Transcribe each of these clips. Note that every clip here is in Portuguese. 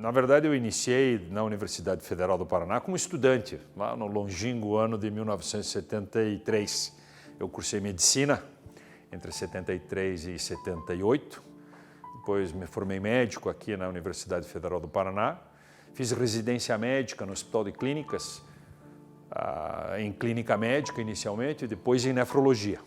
Na verdade, eu iniciei na Universidade Federal do Paraná como estudante, lá no longínquo ano de 1973. Eu cursei medicina entre 73 e 78, depois me formei médico aqui na Universidade Federal do Paraná, fiz residência médica no Hospital de Clínicas, em clínica médica inicialmente, e depois em nefrologia.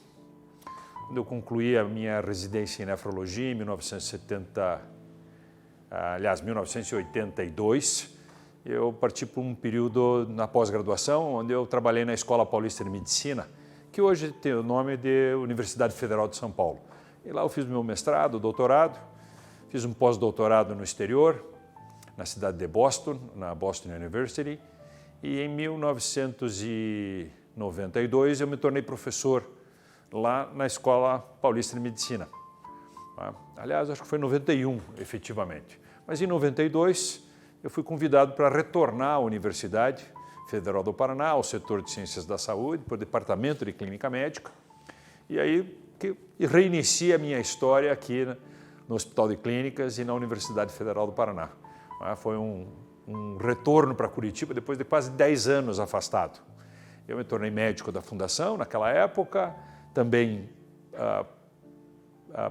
Quando eu concluí a minha residência em nefrologia em 1982, eu parti para um período na pós-graduação, onde eu trabalhei na Escola Paulista de Medicina, que hoje tem o nome de Universidade Federal de São Paulo. E lá eu fiz meu mestrado, doutorado, fiz um pós-doutorado no exterior, na cidade de Boston, na Boston University, e em 1992 eu me tornei professor lá na Escola Paulista de Medicina. Aliás, acho que foi em 91, efetivamente. Mas em 92 eu fui convidado para retornar à Universidade Federal do Paraná, ao setor de Ciências da Saúde, para o Departamento de Clínica Médica. E aí reinicia a minha história aqui no Hospital de Clínicas e na Universidade Federal do Paraná. Foi um retorno para Curitiba depois de quase 10 anos afastado. Eu me tornei médico da Fundação naquela época, também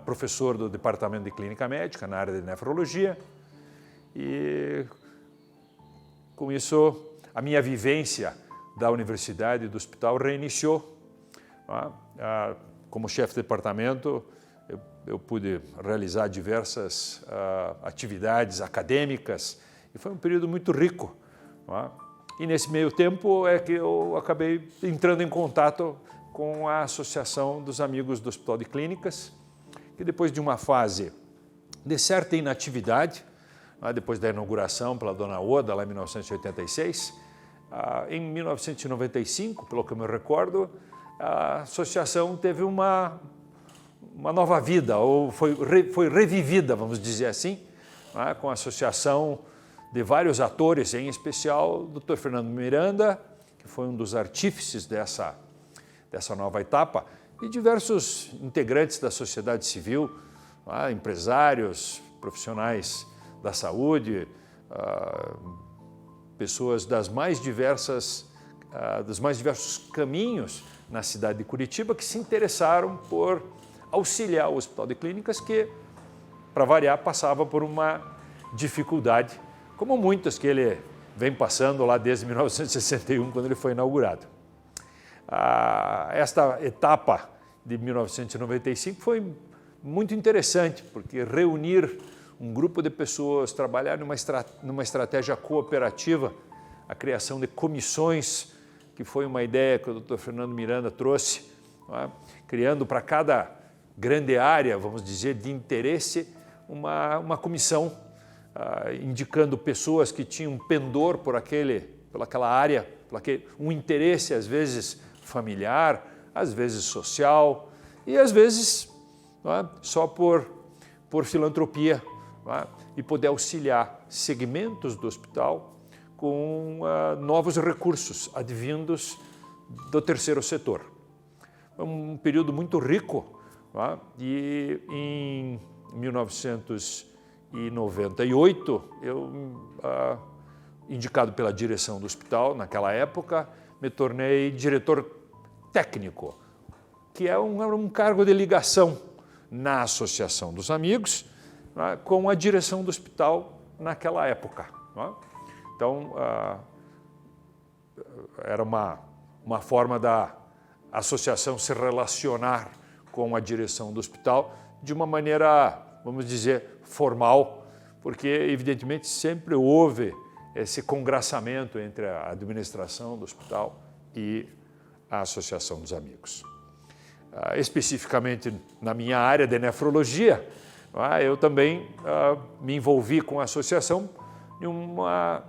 professor do Departamento de Clínica Médica na área de nefrologia, e com isso a minha vivência da universidade e do hospital reiniciou. Como chefe de departamento, eu pude realizar diversas atividades acadêmicas e foi um período muito rico. E nesse meio tempo é que eu acabei entrando em contato com a Associação dos Amigos do Hospital de Clínicas, que depois de uma fase de certa inatividade, depois da inauguração pela dona Oda, lá em 1986, em 1995, pelo que eu me recordo, a associação teve uma nova vida, ou foi revivida, vamos dizer assim, com a associação de vários atores, em especial o Dr. Fernando Miranda, que foi um dos artífices dessa nova etapa, e diversos integrantes da sociedade civil, empresários, profissionais da saúde, pessoas dos mais diversos caminhos na cidade de Curitiba que se interessaram por auxiliar o Hospital de Clínicas, que, para variar, passava por uma dificuldade, como muitas que ele vem passando lá desde 1961, quando ele foi inaugurado. Esta etapa de 1995 foi muito interessante, porque reunir um grupo de pessoas, trabalhar numa estratégia cooperativa, a criação de comissões, que foi uma ideia que o Dr. Fernando Miranda trouxe, criando para cada grande área, vamos dizer, de interesse, uma comissão, indicando pessoas que tinham pendor por aquela área, um interesse às vezes familiar, às vezes social e às vezes só por filantropia, e poder auxiliar segmentos do hospital com novos recursos advindos do terceiro setor. Foi um período muito rico, e em 1998, eu, indicado pela direção do hospital, naquela época, me tornei diretor técnico, que é um cargo de ligação na Associação dos Amigos, com a direção do hospital naquela época. Então, era uma forma da associação se relacionar com a direção do hospital de uma maneira, vamos dizer, formal, porque, evidentemente, sempre houve esse congraçamento entre a administração do hospital e a Associação dos Amigos. Especificamente na minha área de nefrologia, eu também me envolvi com a associação em uma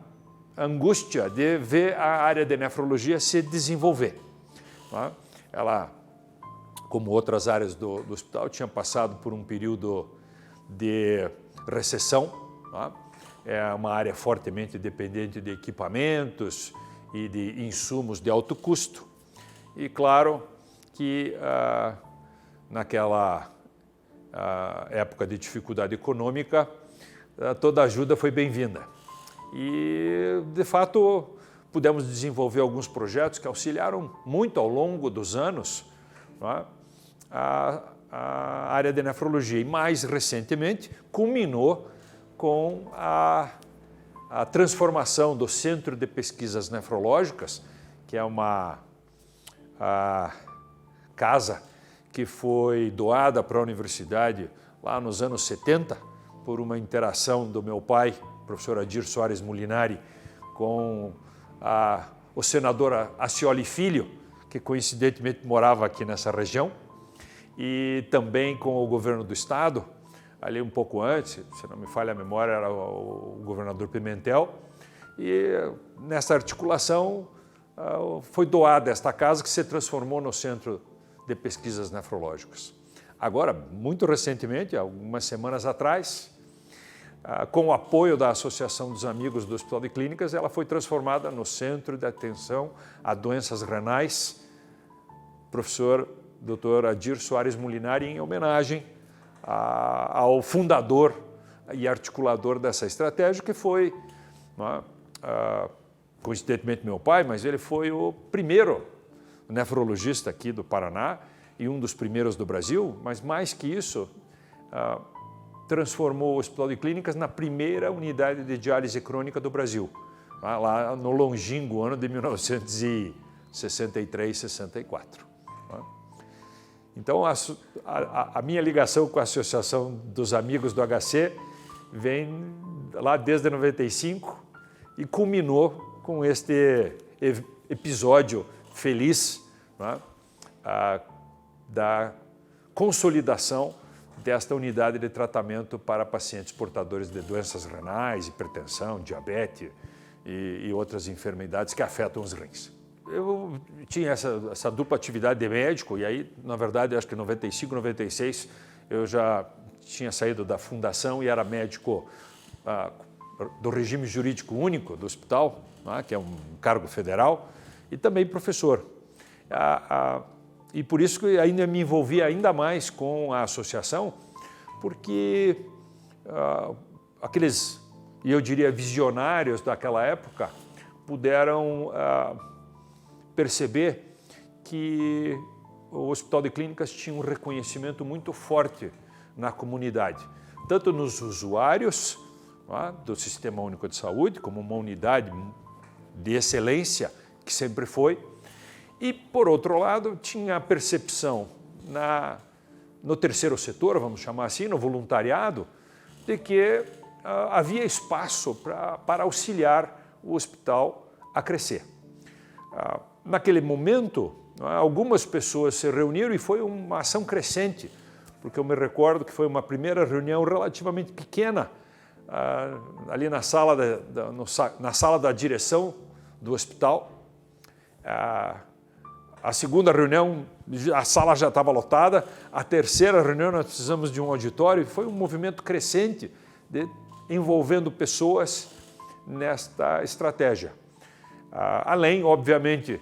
angústia de ver a área de nefrologia se desenvolver. Ela, como outras áreas do hospital, tinha passado por um período de recessão. É uma área fortemente dependente de equipamentos e de insumos de alto custo. E claro que naquela época de dificuldade econômica, toda ajuda foi bem-vinda. E, de fato, pudemos desenvolver alguns projetos que auxiliaram muito ao longo dos anos, não é, a área de nefrologia. E, mais recentemente, culminou com a transformação do Centro de Pesquisas Nefrológicas, que é uma casa que foi doada para a universidade lá nos anos 70, por uma interação do meu pai, professor Adir Soares Molinari, com o senador Acioli Filho, que coincidentemente morava aqui nessa região, e também com o governo do estado, ali um pouco antes, se não me falha a memória, era o governador Pimentel, e nessa articulação foi doada esta casa, que se transformou no Centro de Pesquisas Nefrológicas. Agora, muito recentemente, algumas semanas atrás, com o apoio da Associação dos Amigos do Hospital de Clínicas, ela foi transformada no Centro de Atenção a Doenças Renais, professor Dr. Adir Soares Molinari, em homenagem ao fundador e articulador dessa estratégia, que foi, coincidentemente, meu pai, mas ele foi o primeiro nefrologista aqui do Paraná e um dos primeiros do Brasil, mas mais que isso, transformou o Hospital de Clínicas na primeira unidade de diálise crônica do Brasil, lá no longínquo ano de 1963, 64. Então, a minha ligação com a Associação dos Amigos do HC vem lá desde 95 e culminou com este episódio feliz, da consolidação desta unidade de tratamento para pacientes portadores de doenças renais, hipertensão, diabetes e outras enfermidades que afetam os rins. Eu tinha essa dupla atividade de médico e aí, na verdade, acho que em 95, 96, eu já tinha saído da fundação e era médico do regime jurídico único do hospital, que é um cargo federal, e também professor. E por isso que ainda me envolvi ainda mais com a associação, porque aqueles, e eu diria, visionários daquela época puderam perceber que o Hospital de Clínicas tinha um reconhecimento muito forte na comunidade, tanto nos usuários do Sistema Único de Saúde, como uma unidade de excelência que sempre foi, e, por outro lado, tinha a percepção no terceiro setor, vamos chamar assim, no voluntariado, de que havia espaço para auxiliar o hospital a crescer. Naquele momento, algumas pessoas se reuniram e foi uma ação crescente, porque eu me recordo que foi uma primeira reunião relativamente pequena, ali na sala da direção do hospital. A segunda reunião, a sala já estava lotada. A terceira reunião, nós precisamos de um auditório. Foi um movimento crescente envolvendo pessoas nesta estratégia. Além, obviamente,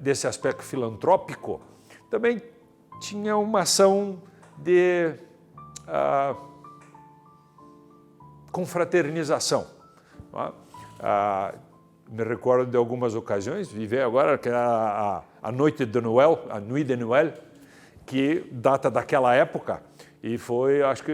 desse aspecto filantrópico, também tinha uma ação de confraternização. Me recordo de algumas ocasiões, viver agora que era a Noite de Noel, a Nuit de Noël, que data daquela época, e foi, acho que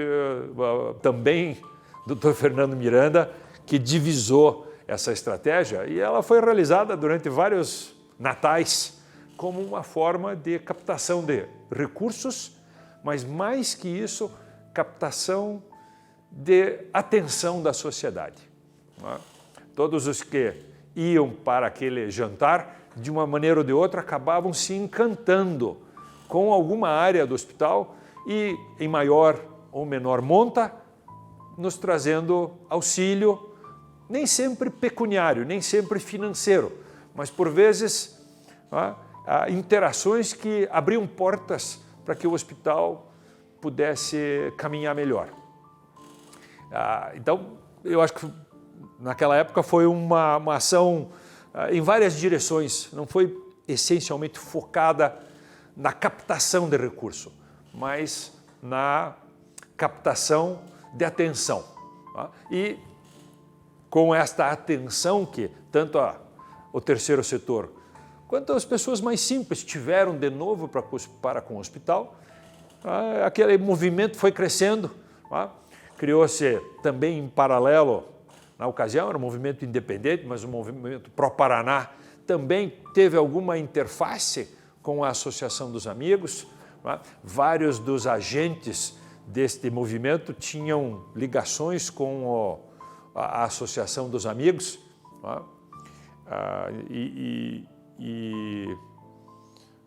também, Dr. Fernando Miranda, que divisou essa estratégia, e ela foi realizada durante vários natais como uma forma de captação de recursos, mas mais que isso, captação de atenção da sociedade. Todos os que iam para aquele jantar, de uma maneira ou de outra, acabavam se encantando com alguma área do hospital e, em maior ou menor monta, nos trazendo auxílio, nem sempre pecuniário, nem sempre financeiro, mas, por vezes, interações que abriam portas para que o hospital pudesse caminhar melhor. Então, eu acho que naquela época foi uma ação em várias direções, não foi essencialmente focada na captação de recurso, mas na captação de atenção. E com esta atenção que tanto o terceiro setor quanto as pessoas mais simples tiveram de novo para com o hospital. Aquele movimento foi crescendo, criou-se também em paralelo, na ocasião era um movimento independente, mas o movimento pró-Paraná também teve alguma interface com a Associação dos Amigos. Vários dos agentes deste movimento tinham ligações com a Associação dos Amigos.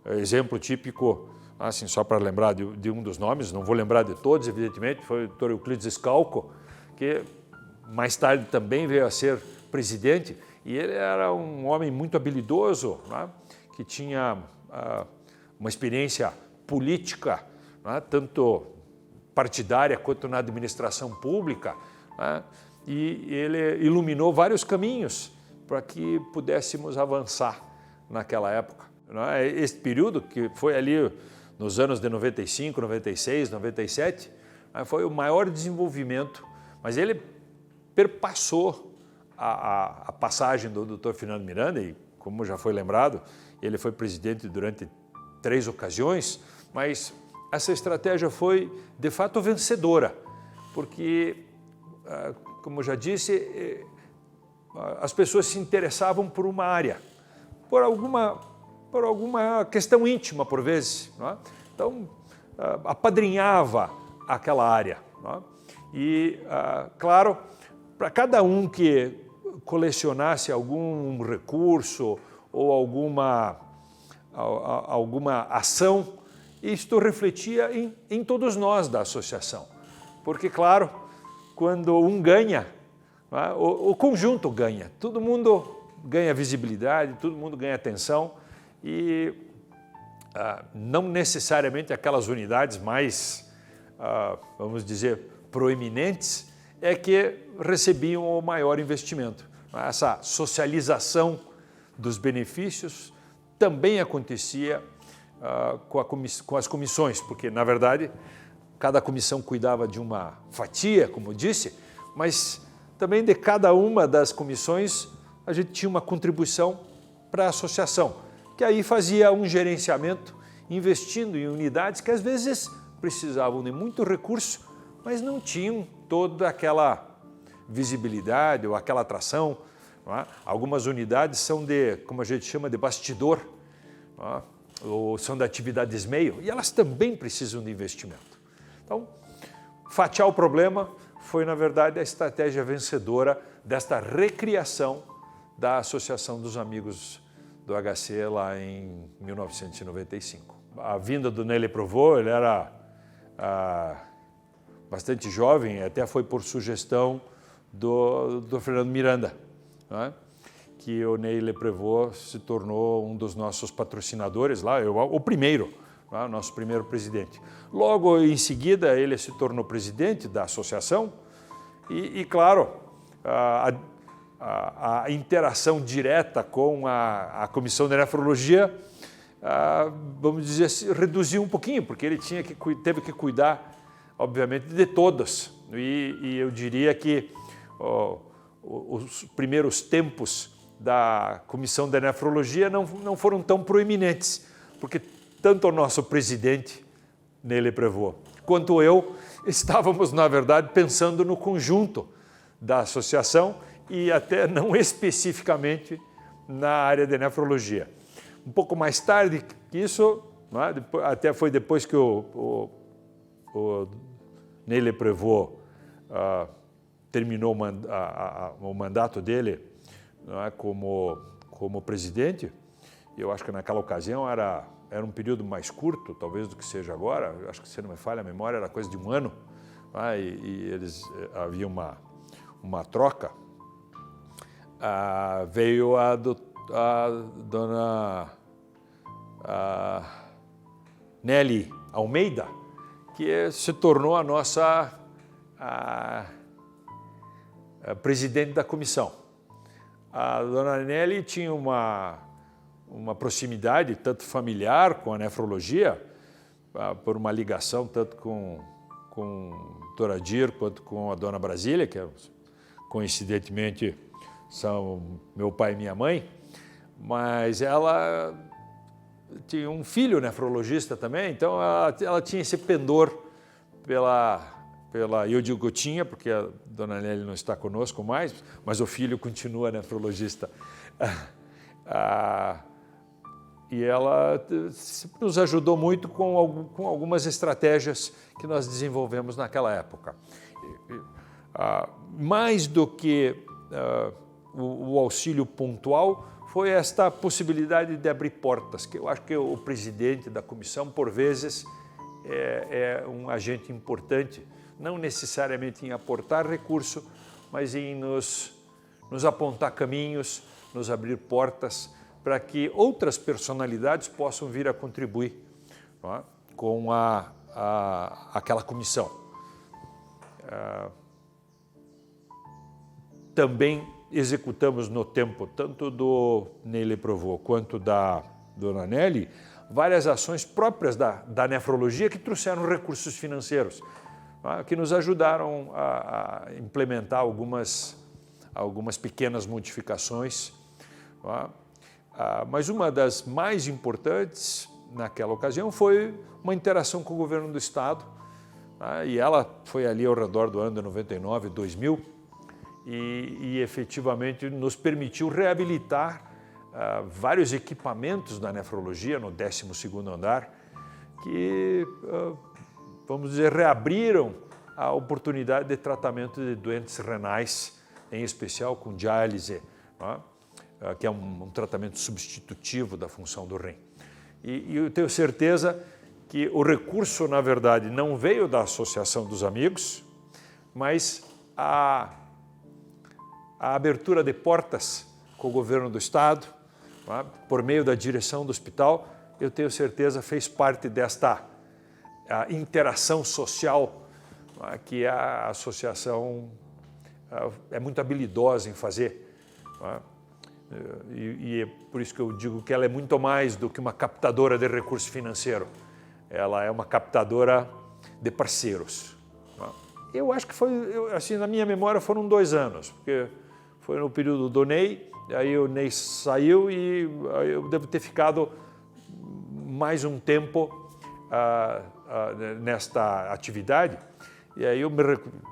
Exemplo típico, assim, só para lembrar de um dos nomes, não vou lembrar de todos, evidentemente, foi o Dr. Euclides Scalco, que mais tarde também veio a ser presidente, e ele era um homem muito habilidoso, que tinha uma experiência política, tanto partidária quanto na administração pública, e ele iluminou vários caminhos para que pudéssemos avançar naquela época. Esse período, que foi ali nos anos de 95, 96, 97, foi o maior desenvolvimento, mas ele perpassou a passagem do Dr. Fernando Miranda, e como já foi lembrado, ele foi presidente durante 3 ocasiões, mas essa estratégia foi de fato vencedora, porque, como já disse, as pessoas se interessavam por uma área, por alguma questão íntima, por vezes. Então, apadrinhava aquela área. E, claro, para cada um que colecionasse algum recurso ou alguma ação, isto refletia em todos nós da associação. Porque, claro, quando um ganha, o conjunto ganha, todo mundo ganha visibilidade, todo mundo ganha atenção e não necessariamente aquelas unidades mais, vamos dizer, proeminentes é que recebiam o maior investimento. Essa socialização dos benefícios também acontecia com as comissões, porque, na verdade, cada comissão cuidava de uma fatia, como eu disse, mas também de cada uma das comissões a gente tinha uma contribuição para a associação, que aí fazia um gerenciamento investindo em unidades que às vezes precisavam de muito recurso, mas não tinham toda aquela visibilidade ou aquela atração. Algumas unidades são de, como a gente chama, de bastidor, ou são de atividades meio, e elas também precisam de investimento. Então, fatiar o problema foi, na verdade, a estratégia vencedora desta recriação da Associação dos Amigos do HC lá em 1995. A vinda do Ney Leprevaux, ele era bastante jovem, até foi por sugestão do Fernando Miranda, que o Ney Leprevaux se tornou um dos nossos patrocinadores lá, o primeiro, nosso primeiro presidente. Logo em seguida, ele se tornou presidente da associação e claro, a interação direta com a Comissão de Nefrologia, vamos dizer assim, reduziu um pouquinho, porque ele teve que cuidar, obviamente, de todos. E eu diria que os primeiros tempos da Comissão de Nefrologia não foram tão proeminentes, porque tanto o nosso presidente, Ney Leprevaux, quanto eu, estávamos, na verdade, pensando no conjunto da associação e até não especificamente na área de nefrologia. Um pouco mais tarde que isso, até foi depois que o Ney Leprevaux terminou o mandato dele como presidente. Eu acho que naquela ocasião era um período mais curto, talvez, do que seja agora. Eu acho que, se não me falha a memória, era coisa de 1 ano. E eles havia uma troca. Veio a dona Nelly Almeida, que se tornou a nossa presidente da comissão. A dona Nelly tinha uma proximidade, tanto familiar com a nefrologia, por uma ligação tanto com o Dr. Adir quanto com a dona Brasília, que coincidentemente são meu pai e minha mãe, mas ela tinha um filho nefrologista também, então ela tinha esse pendor eu digo tinha, porque a dona Nelly não está conosco mais, mas o filho continua nefrologista. E ela nos ajudou muito com algumas estratégias que nós desenvolvemos naquela época. Mais do que o auxílio pontual, foi esta possibilidade de abrir portas, que eu acho que o presidente da comissão, por vezes, é um agente importante, não necessariamente em aportar recurso, mas em nos apontar caminhos, nos abrir portas, para que outras personalidades possam vir a contribuir, não é? Com aquela comissão. Também executamos no tempo, tanto do Ney Leprovost quanto da dona Nelly, várias ações próprias da nefrologia que trouxeram recursos financeiros, que nos ajudaram a implementar algumas pequenas modificações. Mas uma das mais importantes naquela ocasião foi uma interação com o governo do Estado, e ela foi ali ao redor do ano de 99, 2000, e efetivamente nos permitiu reabilitar vários equipamentos da nefrologia no 12º andar, que, vamos dizer, reabriram a oportunidade de tratamento de doentes renais, em especial com diálise, que é um tratamento substitutivo da função do rim. E eu tenho certeza que o recurso, na verdade, não veio da Associação dos Amigos, mas a abertura de portas com o governo do Estado, por meio da direção do hospital, eu tenho certeza fez parte desta interação social que a associação é muito habilidosa em fazer. E é por isso que eu digo que ela é muito mais do que uma captadora de recurso financeiro. Ela é uma captadora de parceiros. Eu acho que foi, assim, na minha memória foram 2 anos, porque foi no período do Ney, aí o Ney saiu e eu devo ter ficado mais um tempo nesta atividade. E aí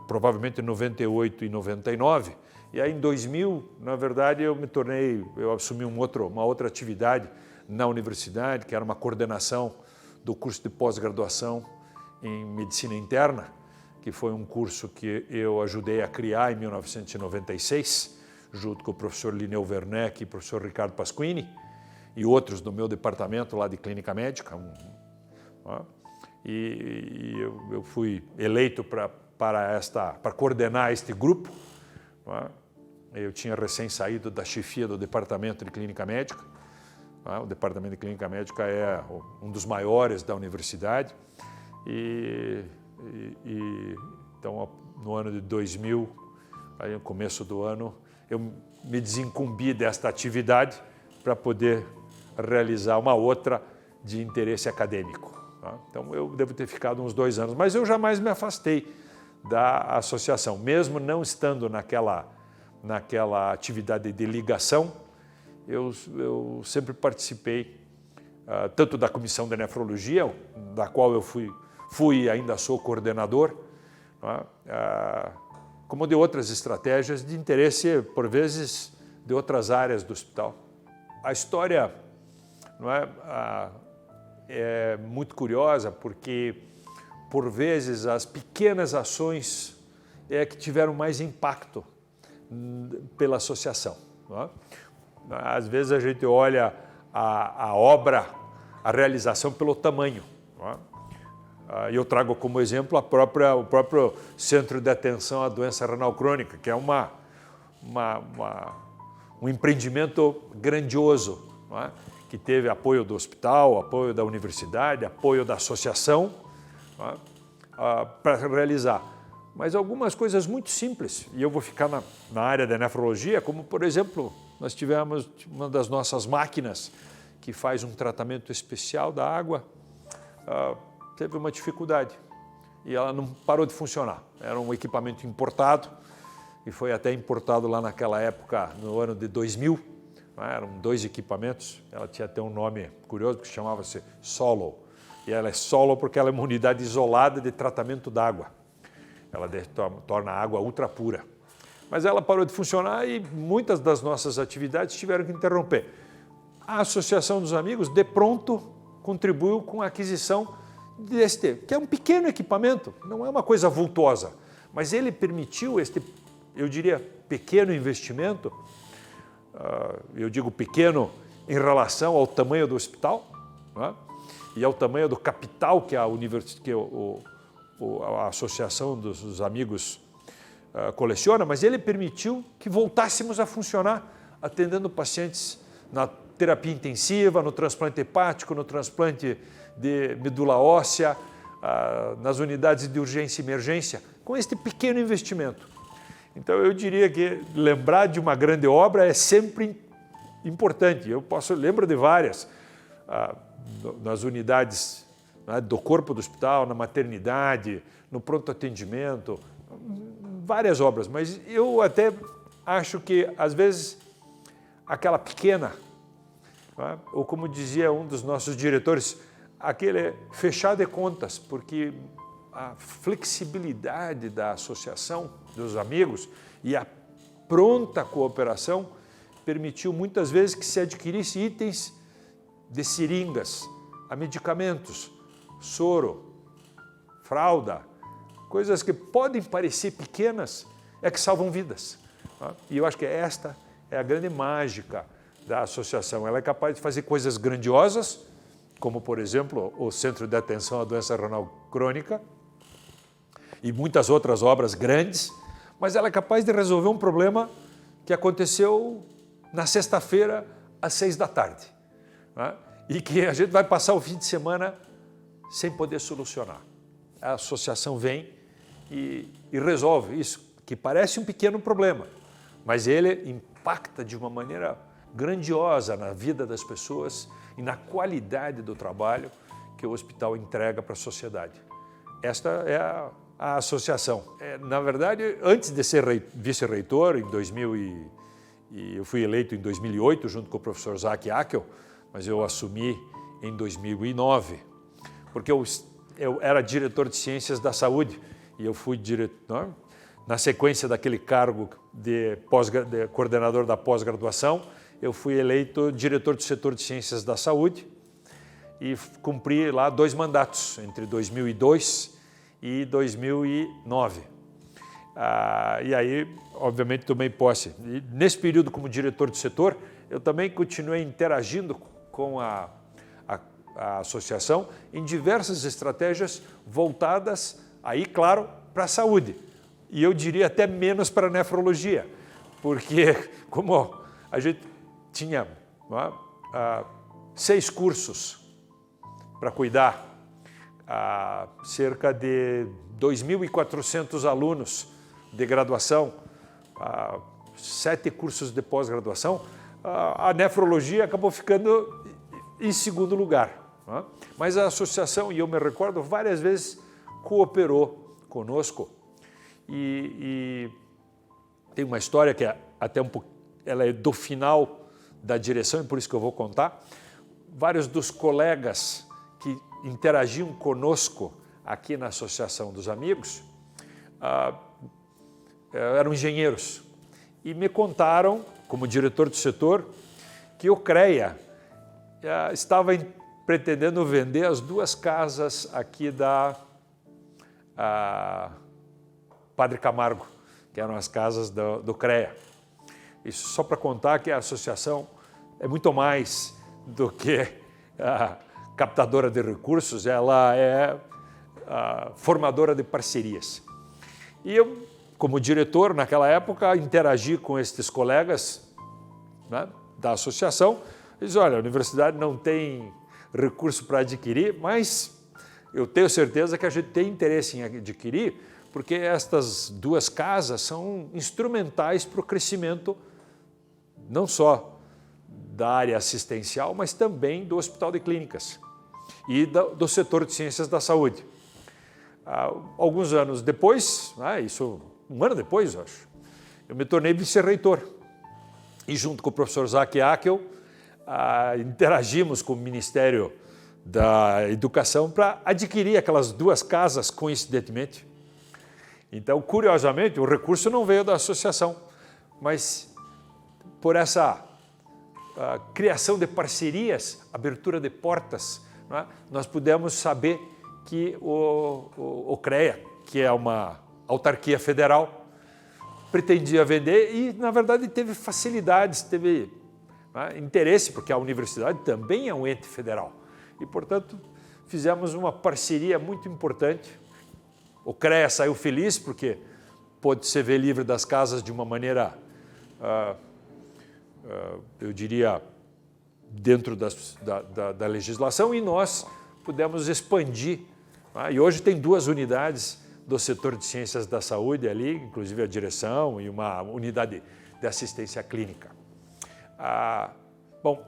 provavelmente em 98 e 99, e aí em 2000, na verdade, eu assumi uma outra atividade na universidade, que era uma coordenação do curso de pós-graduação em Medicina Interna, que foi um curso que eu ajudei a criar em 1996, junto com o professor Lineu Werneck e o professor Ricardo Pasquini, e outros do meu departamento lá de Clínica Médica. E eu fui eleito para coordenar este grupo. Eu tinha recém saído da chefia do Departamento de Clínica Médica. O Departamento de Clínica Médica é um dos maiores da universidade. Então, no ano de 2000, aí no começo do ano, eu me desincumbi desta atividade para poder realizar uma outra de interesse acadêmico. Então, eu devo ter ficado uns 2 anos, mas eu jamais me afastei da associação, mesmo não estando naquela atividade de ligação. Eu sempre participei tanto da Comissão de Nefrologia, da qual eu fui e ainda sou coordenador, como de outras estratégias de interesse, por vezes, de outras áreas do hospital. A história é muito curiosa, porque, por vezes, as pequenas ações que tiveram mais impacto pela associação. Às vezes a gente olha a obra, a realização pelo tamanho. E eu trago como exemplo o próprio Centro de Atenção à Doença Renal Crônica, que é um empreendimento grandioso, que teve apoio do hospital, apoio da universidade, apoio da associação, para realizar. Mas algumas coisas muito simples, e eu vou ficar na área da nefrologia, como, por exemplo, nós tivemos uma das nossas máquinas que faz um tratamento especial da água, teve uma dificuldade e ela não parou de funcionar. Era um equipamento importado e foi até importado lá naquela época, no ano de 2000, eram 2 equipamentos, ela tinha até um nome curioso que chamava-se Solo, e ela é Solo porque ela é uma unidade isolada de tratamento d'água, ela torna a água ultra pura. Mas ela parou de funcionar e muitas das nossas atividades tiveram que interromper. A Associação dos Amigos, de pronto, contribuiu com a aquisição deste, que é um pequeno equipamento, não é uma coisa vultuosa, mas ele permitiu este, eu diria, pequeno investimento, eu digo pequeno em relação ao tamanho do hospital, né, e ao tamanho do capital que a Associação dos Amigos coleciona, mas ele permitiu que voltássemos a funcionar atendendo pacientes na terapia intensiva, no transplante hepático, no transplante de medula óssea, nas unidades de urgência e emergência, com este pequeno investimento. Então eu diria que lembrar de uma grande obra é sempre importante. Lembro de várias, nas unidades, né, do corpo do hospital, na maternidade, no pronto atendimento, várias obras, mas eu até acho que, às vezes, aquela pequena, né, ou como dizia um dos nossos diretores, aquele fechar de contas, porque a flexibilidade da associação dos amigos e a pronta cooperação permitiu muitas vezes que se adquirisse itens de seringas, a medicamentos, soro, fralda, coisas que podem parecer pequenas, é que salvam vidas. E eu acho que esta é a grande mágica da associação. Ela é capaz de fazer coisas grandiosas, como, por exemplo, o Centro de Atenção à Doença Renal Crônica e muitas outras obras grandes, mas ela é capaz de resolver um problema que aconteceu na sexta-feira, às 6 da tarde, né? E que a gente vai passar o fim de semana sem poder solucionar. A associação vem e resolve isso, que parece um pequeno problema, mas ele impacta de uma maneira grandiosa na vida das pessoas e na qualidade do trabalho que o hospital entrega para a sociedade. Esta é a associação. Na verdade, antes de ser vice-reitor, eu fui eleito em 2008, junto com o professor Zack Akel, mas eu assumi em 2009, porque eu era diretor de Ciências da Saúde, e eu fui diretor, na sequência daquele cargo de coordenador da pós-graduação, eu fui eleito diretor do setor de Ciências da Saúde e cumpri lá 2 mandatos, entre 2002 e 2009. E aí, obviamente, tomei posse. E nesse período, como diretor do setor, eu também continuei interagindo com a associação em diversas estratégias voltadas, aí, claro, para a saúde. E eu diria até menos para a nefrologia, porque como a gente tinha 6 cursos para cuidar, cerca de 2.400 alunos de graduação, 7 cursos de pós-graduação, a nefrologia acabou ficando em segundo lugar. Mas a associação, e eu me recordo, várias vezes cooperou conosco. E tem uma história que é até um pouco, ela é do final da direção, e por isso que eu vou contar. Vários dos colegas que interagiam conosco aqui na Associação dos Amigos eram engenheiros e me contaram, como diretor do setor, que o CREA estava pretendendo vender as 2 casas aqui da Padre Camargo, que eram as casas do CREA. Isso só para contar que a associação é muito mais do que captadora de recursos, ela é formadora de parcerias. E eu, como diretor, naquela época, interagi com estes colegas, né, da associação. Eles, olha, a universidade não tem recurso para adquirir, mas eu tenho certeza que a gente tem interesse em adquirir, porque estas 2 casas são instrumentais para o crescimento não só da área assistencial, mas também do Hospital de Clínicas e do setor de Ciências da Saúde. Alguns anos depois, isso 1 ano depois, eu acho, eu me tornei vice-reitor. E junto com o professor Zack Akel, interagimos com o Ministério da Educação para adquirir aquelas 2 casas, coincidentemente. Então, curiosamente, o recurso não veio da associação, mas por essa criação de parcerias, abertura de portas, né, nós pudemos saber que o CREA, que é uma autarquia federal, pretendia vender e, na verdade, teve facilidades, teve interesse, porque a universidade também é um ente federal. E, portanto, fizemos uma parceria muito importante. O CREA saiu feliz porque pôde se ver livre das casas de uma maneira, eu diria, dentro da legislação, e nós pudemos expandir. E hoje tem 2 unidades do setor de ciências da saúde ali, inclusive a direção e uma unidade de assistência clínica. Bom,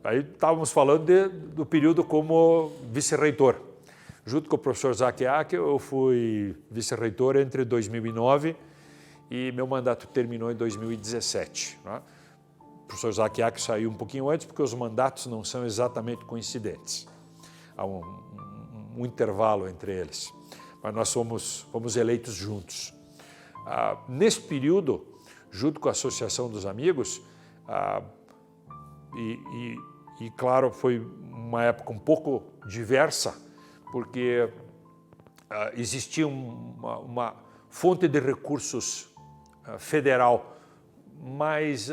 aí estávamos falando do período como vice-reitor. Junto com o professor Zack Akel, eu fui vice-reitor entre 2009 e meu mandato terminou em 2017. Né? O professor Zack Akel saiu um pouquinho antes, porque os mandatos não são exatamente coincidentes. Há um intervalo entre eles. Mas nós fomos eleitos juntos. Nesse período, junto com a Associação dos Amigos, e claro, foi uma época um pouco diversa, porque existia uma fonte de recursos federal mais,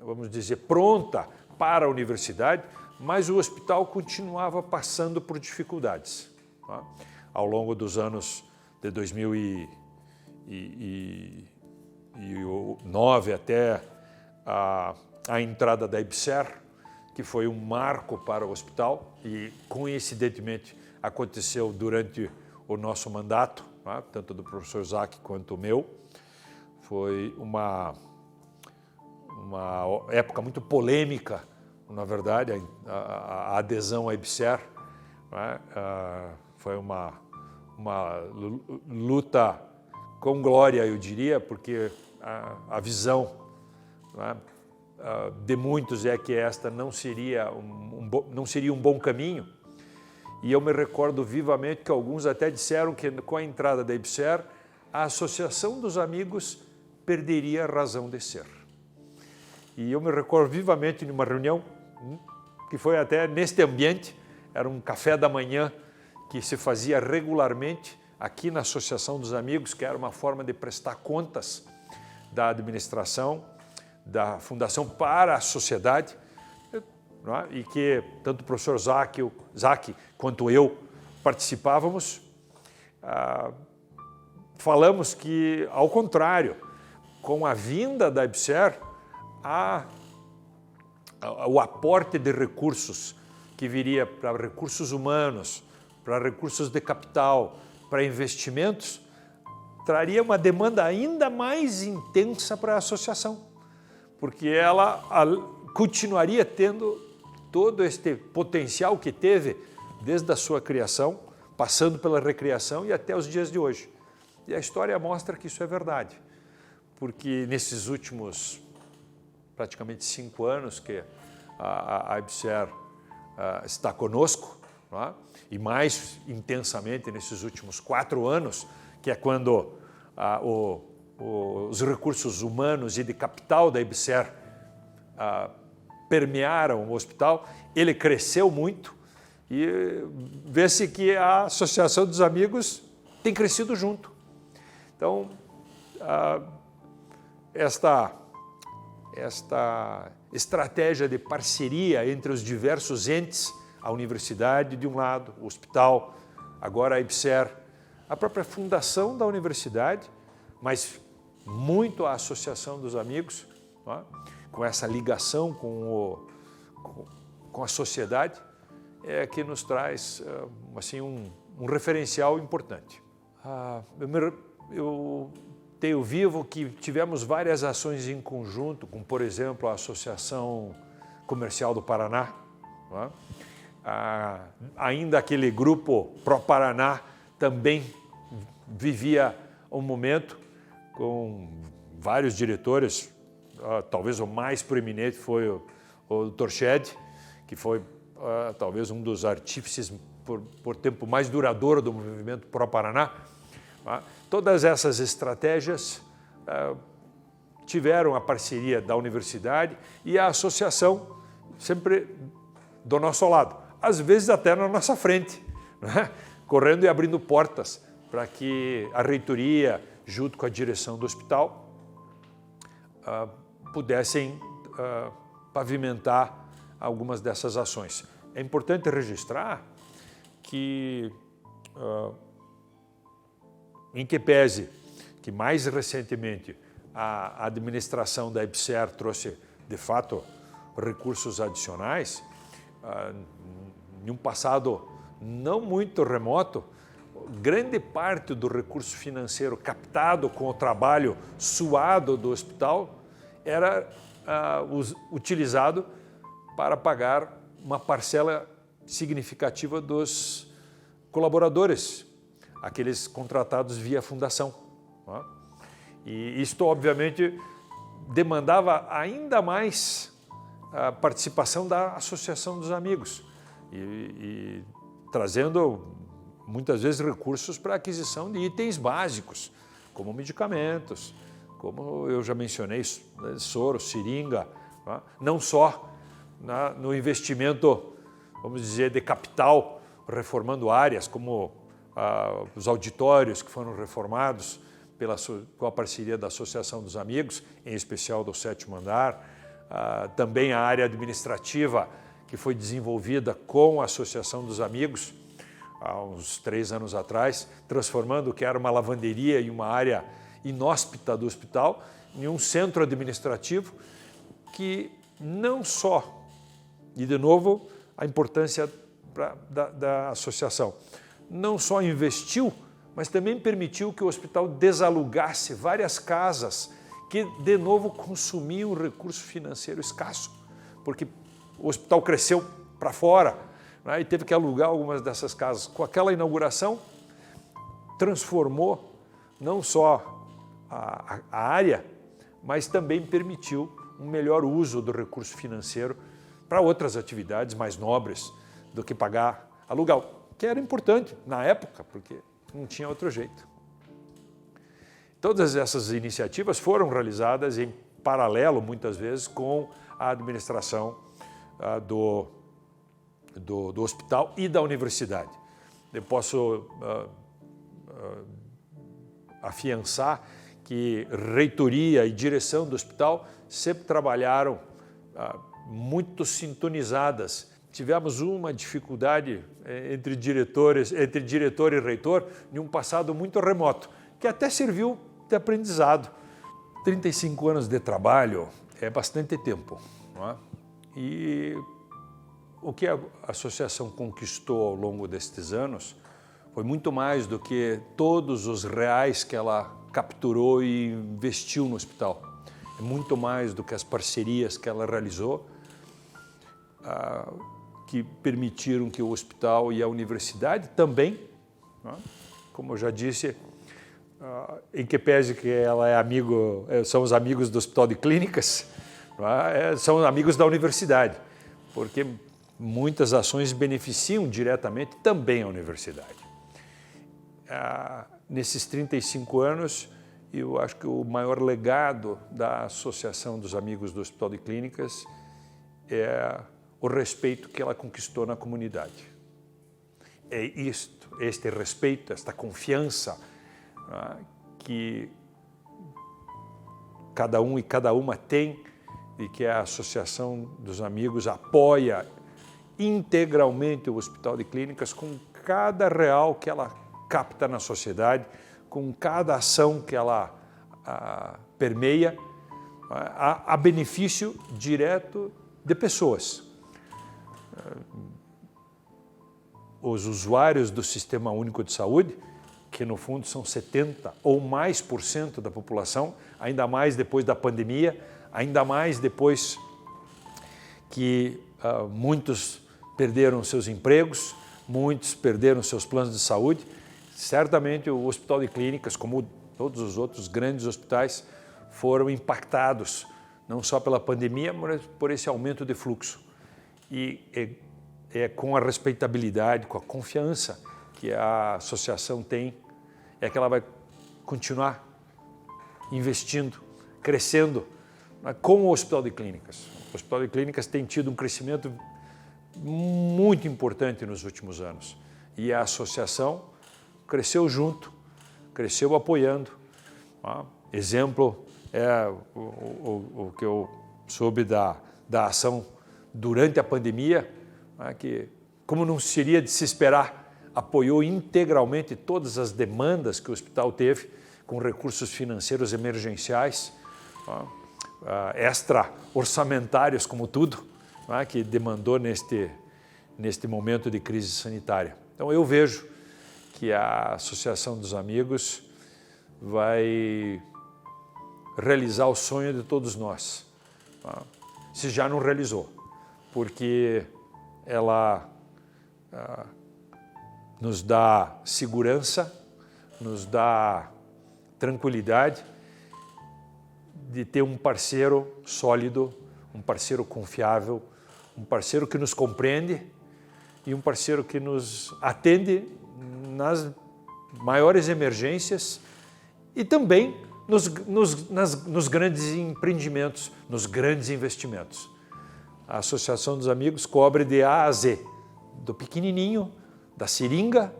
vamos dizer, pronta para a universidade, mas o hospital continuava passando por dificuldades. Tá? Ao longo dos anos de 2009 até a entrada da IBSER, que foi um marco para o hospital e, coincidentemente, aconteceu durante o nosso mandato, tá? Tanto do professor Zack quanto o meu. Foi uma época muito polêmica, na verdade, a adesão à IBSER, né? Foi uma luta com glória, eu diria, porque a visão, né, de muitos é que esta não seria um bom caminho. E eu me recordo vivamente que alguns até disseram que com a entrada da IBSER, a Associação dos Amigos perderia a razão de ser. E eu me recordo vivamente de uma reunião que foi até neste ambiente, era um café da manhã que se fazia regularmente aqui na Associação dos Amigos, que era uma forma de prestar contas da administração, da Fundação para a sociedade, né? E que tanto o professor Zack quanto eu participávamos. Falamos que, ao contrário, com a vinda da IBSER, o aporte de recursos que viria para recursos humanos, para recursos de capital, para investimentos, traria uma demanda ainda mais intensa para a associação, porque ela continuaria tendo todo este potencial que teve desde a sua criação, passando pela recriação e até os dias de hoje. E a história mostra que isso é verdade, porque nesses últimos praticamente 5 anos que a IBSER está conosco, não é? E mais intensamente nesses últimos 4 anos, que é quando os recursos humanos e de capital da IBSER permearam o hospital, ele cresceu muito e vê-se que a Associação dos Amigos tem crescido junto. Então, esta estratégia de parceria entre os diversos entes, a universidade de um lado, o hospital, agora a IBSER, a própria fundação da universidade, mas muito a Associação dos Amigos, não é? Com essa ligação com a sociedade, é que nos traz assim, um referencial importante. Eu tenho vivo que tivemos várias ações em conjunto, como, por exemplo, a Associação Comercial do Paraná, não é? Ainda aquele grupo Pró-Paraná também vivia um momento com vários diretores, talvez o mais proeminente foi o Dr. Shed, que foi talvez um dos artífices por tempo mais duradouro do movimento pró-Paraná. Todas essas estratégias tiveram a parceria da universidade e a associação sempre do nosso lado, às vezes até na nossa frente, né? Correndo e abrindo portas para que a reitoria, junto com a direção do hospital, pudessem pavimentar algumas dessas ações. É importante registrar que, em que pese que mais recentemente a administração da EBSER trouxe, de fato, recursos adicionais, em um passado não muito remoto, grande parte do recurso financeiro captado com o trabalho suado do hospital era utilizado para pagar uma parcela significativa dos colaboradores, aqueles contratados via fundação. E isto, obviamente, demandava ainda mais a participação da Associação dos Amigos e trazendo muitas vezes recursos para a aquisição de itens básicos, como medicamentos, como eu já mencionei, soro, seringa, não só no investimento, vamos dizer, de capital, reformando áreas, como os auditórios que foram reformados com a parceria da Associação dos Amigos, em especial do 7º andar, também a área administrativa que foi desenvolvida com a Associação dos Amigos, há uns 3 anos atrás, transformando o que era uma lavanderia e uma área inóspita do hospital em um centro administrativo que não só, e de novo a importância da associação, não só investiu, mas também permitiu que o hospital desalugasse várias casas que, de novo, consumiam um recurso financeiro escasso, porque o hospital cresceu para fora, né, e teve que alugar algumas dessas casas. Com aquela inauguração, transformou não só a área, mas também permitiu um melhor uso do recurso financeiro para outras atividades mais nobres do que pagar aluguel, que era importante na época, porque não tinha outro jeito. Todas essas iniciativas foram realizadas em paralelo, muitas vezes, com a administração do hospital e da universidade. Eu posso afiançar que reitoria e direção do hospital sempre trabalharam muito sintonizadas. Tivemos uma dificuldade entre diretor e reitor em um passado muito remoto, que até serviu de aprendizado. 35 anos de trabalho é bastante tempo, não é? E o que a associação conquistou ao longo destes anos foi muito mais do que todos os reais que ela capturou e investiu no hospital. É muito mais do que as parcerias que ela realizou, que permitiram que o hospital e a universidade também, como eu já disse, em que pese que ela são os amigos do Hospital de Clínicas, são amigos da universidade, porque muitas ações beneficiam diretamente também a universidade. Nesses 35 anos, eu acho que o maior legado da Associação dos Amigos do Hospital de Clínicas é o respeito que ela conquistou na comunidade. É este respeito, esta confiança que cada um e cada uma tem e que a Associação dos Amigos apoia integralmente o Hospital de Clínicas com cada real que ela capta na sociedade, com cada ação que ela permeia, a benefício direto de pessoas. Os usuários do Sistema Único de Saúde, que no fundo são 70% ou mais da população, ainda mais depois da pandemia, ainda mais depois que muitos perderam seus empregos, muitos perderam seus planos de saúde. Certamente o Hospital de Clínicas, como todos os outros grandes hospitais foram impactados, não só pela pandemia, mas por esse aumento de fluxo. E é com a respeitabilidade, com a confiança que a associação tem, é que ela vai continuar investindo, crescendo com o Hospital de Clínicas. O Hospital de Clínicas tem tido um crescimento muito importante nos últimos anos. E a associação cresceu junto, cresceu apoiando. Exemplo é o que eu soube da ação durante a pandemia, que, como não seria de se esperar, apoiou integralmente todas as demandas que o hospital teve, com recursos financeiros emergenciais, extra-orçamentários, como tudo, que demandou neste momento de crise sanitária. Então, eu vejo que a Associação dos Amigos vai realizar o sonho de todos nós, se já não realizou, porque ela nos dá segurança, nos dá tranquilidade de ter um parceiro sólido, um parceiro confiável, um parceiro que nos compreende e um parceiro que nos atende nas maiores emergências e também nos grandes empreendimentos, nos grandes investimentos. A Associação dos Amigos cobre de A a Z, do pequenininho, da seringa,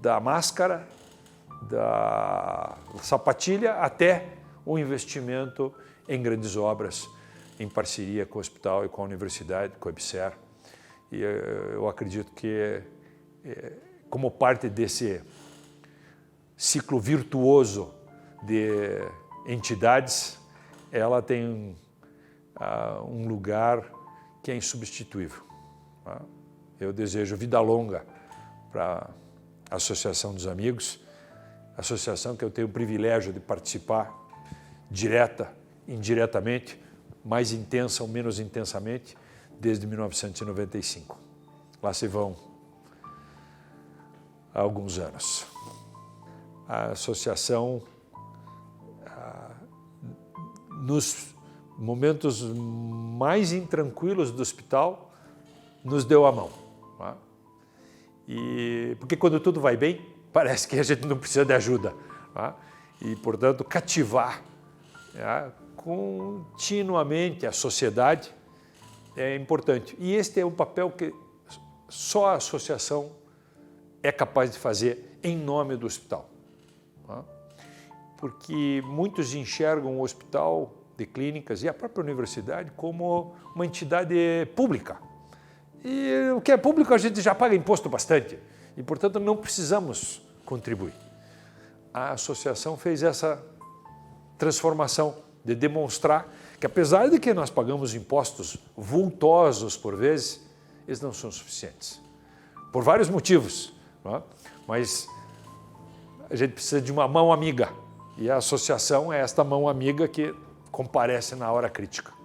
da máscara, da sapatilha, até o investimento em grandes obras, em parceria com o hospital e com a universidade, com a EBSER. E eu acredito que, como parte desse ciclo virtuoso de entidades, ela tem um lugar que é insubstituível. Eu desejo vida longa para a Associação dos Amigos, associação que eu tenho o privilégio de participar direta, indiretamente, mais intensa ou menos intensamente, desde 1995. Lá se vão há alguns anos. A associação, nos momentos mais intranquilos do hospital, nos deu a mão. Porque quando tudo vai bem, parece que a gente não precisa de ajuda. E, portanto, cativar continuamente a sociedade é importante. E este é um papel que só a associação é capaz de fazer em nome do hospital. Porque muitos enxergam o Hospital de Clínicas e a própria universidade como uma entidade pública. E o que é público a gente já paga imposto bastante e, portanto, não precisamos contribuir. A associação fez essa transformação de demonstrar que, apesar de que nós pagamos impostos vultosos por vezes, eles não são suficientes. Por vários motivos, mas a gente precisa de uma mão amiga e a associação é esta mão amiga que comparece na hora crítica.